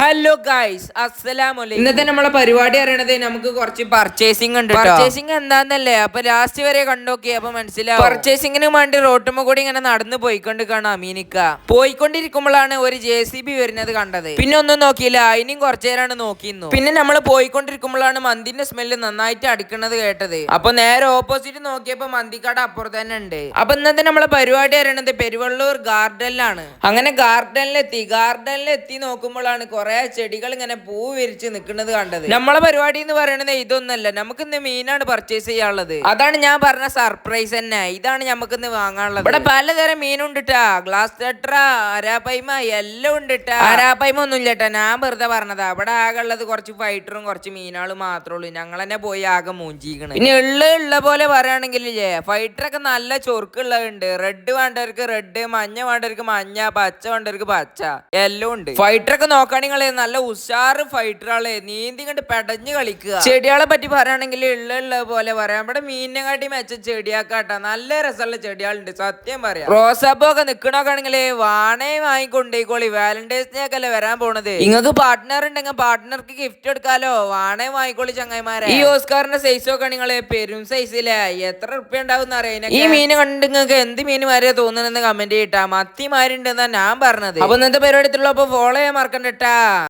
Hello guys, അസ്സലാമലൈക്കും. ഇന്നത്തെ നമ്മളെ പരിപാടി അറിയണത് നമുക്ക് കുറച്ച് പർച്ചേസിംഗ് ഉണ്ട്. പർച്ചേസിംഗ് എന്താന്നല്ലേ അപ്പൊ ലാസ്റ്റ് വരെ കണ്ടോക്കി അപ്പൊ മനസ്സിലാവും. പർച്ചേസിംഗിന് വേണ്ടി റോട്ടുമ്മ കൂടി ഇങ്ങനെ നടന്നു പോയിക്കൊണ്ട് അമീനിക്ക പോയിക്കൊണ്ടിരിക്കുമ്പോഴാണ് ഒരു JCB വരുന്നത് കണ്ടത്. പിന്നെ ഒന്നും നോക്കിയില്ല, അതിനും കുറച്ചു നേരമാണ് നോക്കിയിരുന്നു. പിന്നെ നമ്മൾ പോയിക്കൊണ്ടിരിക്കുമ്പോഴാണ് മന്തിന്റെ സ്മെല്ല് നന്നായിട്ട് അടിക്കുന്നത് കേട്ടത്. അപ്പൊ നേരെ ഓപ്പോസിറ്റ് നോക്കിയപ്പോ മന്തിക്കട അപ്പുറത്ത് തന്നെ ഉണ്ട്. അപ്പൊ ഇന്നത്തെ നമ്മളെ പരിപാടി അറിയണത് പെരുവള്ളൂർ ഗാർഡനിലാണ്. അങ്ങനെ ഗാർഡനിലെത്തി നോക്കുമ്പോഴാണ് കുറെ ചെടികൾ ഇങ്ങനെ പൂ വിരിച്ച് നിൽക്കുന്നത് കണ്ടത്. നമ്മളെ പരിപാടി എന്ന് പറയുന്നത് ഇതൊന്നല്ല, നമുക്ക് ഇന്ന് മീനാണ് പർച്ചേസ് ചെയ്യാനുള്ളത്. അതാണ് ഞാൻ പറഞ്ഞ സർപ്രൈസ് തന്നെ. ഇതാണ് നമുക്ക് ഇന്ന് വാങ്ങാനുള്ളത്. ഇവിടെ പലതരം മീനുണ്ടിട്ടാ, ഗ്ലാസ് ടെട്ര, അരാപ്പൈമ എല്ലാം ഉണ്ടിട്ടാ. അരാപ്പൈമ ഒന്നും ഇല്ലട്ടാ, ഞാൻ വെറുതെ പറഞ്ഞതാ. ഇവിടെ ആകെ ഉള്ളത് കുറച്ച് ഫൈറ്ററും കുറച്ച് മീനുകളും മാത്രമേ ഉള്ളൂ. ഞങ്ങൾ തന്നെ പോയി ആകെ മൂഞ്ചിക്കണ്. പിന്നെ ഉള്ള പോലെ പറയുകയാണെങ്കിൽ ഫൈറ്ററൊക്കെ നല്ല ചൊറുക്കുള്ളതുണ്ട്. റെഡ് വേണ്ടവർക്ക് റെഡ്, മഞ്ഞ വേണ്ടവർക്ക് മഞ്ഞ, പച്ച വേണ്ടവർക്ക് പച്ച, എല്ലാം ഉണ്ട്. ഫൈറ്ററൊക്കെ നോക്കുകയാണെങ്കിൽ നല്ല ഉഷാറ് ഫൈറ്ററാളെ നീന്തി കണ്ട് പെടഞ്ഞ് കളിക്കുക. ചെടികളെ പറ്റി പറയുകയാണെങ്കിൽ ഉള്ള പോലെ പറയാം. ഇവിടെ മീനിനെ കാട്ടി മെച്ച ചെടിയാക്കാട്ടാ, നല്ല രസമുള്ള ചെടികളുണ്ട് സത്യം പറയാം. റോസാപ്പൂ ഒക്കെ നിക്കണോക്കാണെങ്കിൽ വാണേ വാങ്ങിക്കൊണ്ടേക്കോളി. വാലന്റൈൻസ് ഡേ ഒക്കെ അല്ലേ വരാൻ പോണത്. നിങ്ങൾക്ക് പാർട്ട്ണർ ഉണ്ടെങ്കിൽ പാർട്ട്ണർക്ക് ഗിഫ്റ്റ് എടുക്കാലോ. വാണേ വാങ്ങിക്കോളി ചങ്ങായിമാരെ. ഈ ഓസ്കാറിന്റെ സൈസ് ഒക്കെ നിങ്ങള് പെരും സൈസിലെ എത്ര റുപ്യ ഉണ്ടാവും അറിയാം. ഈ മീന് കണ്ട് നിങ്ങൾക്ക് എന്ത് മീന് മാരിയാ തോന്നുന്നെന്ന് കമന്റ് ചെയ്യട്ടാ. മത്തിമാരുണ്ടെന്നാ ഞാൻ പറഞ്ഞത്. അപ്പൊ ഇന്നത്തെ പരിപാടി ഫോളോ ചെയ്യാൻ മറക്കണ്ടട്ടാ.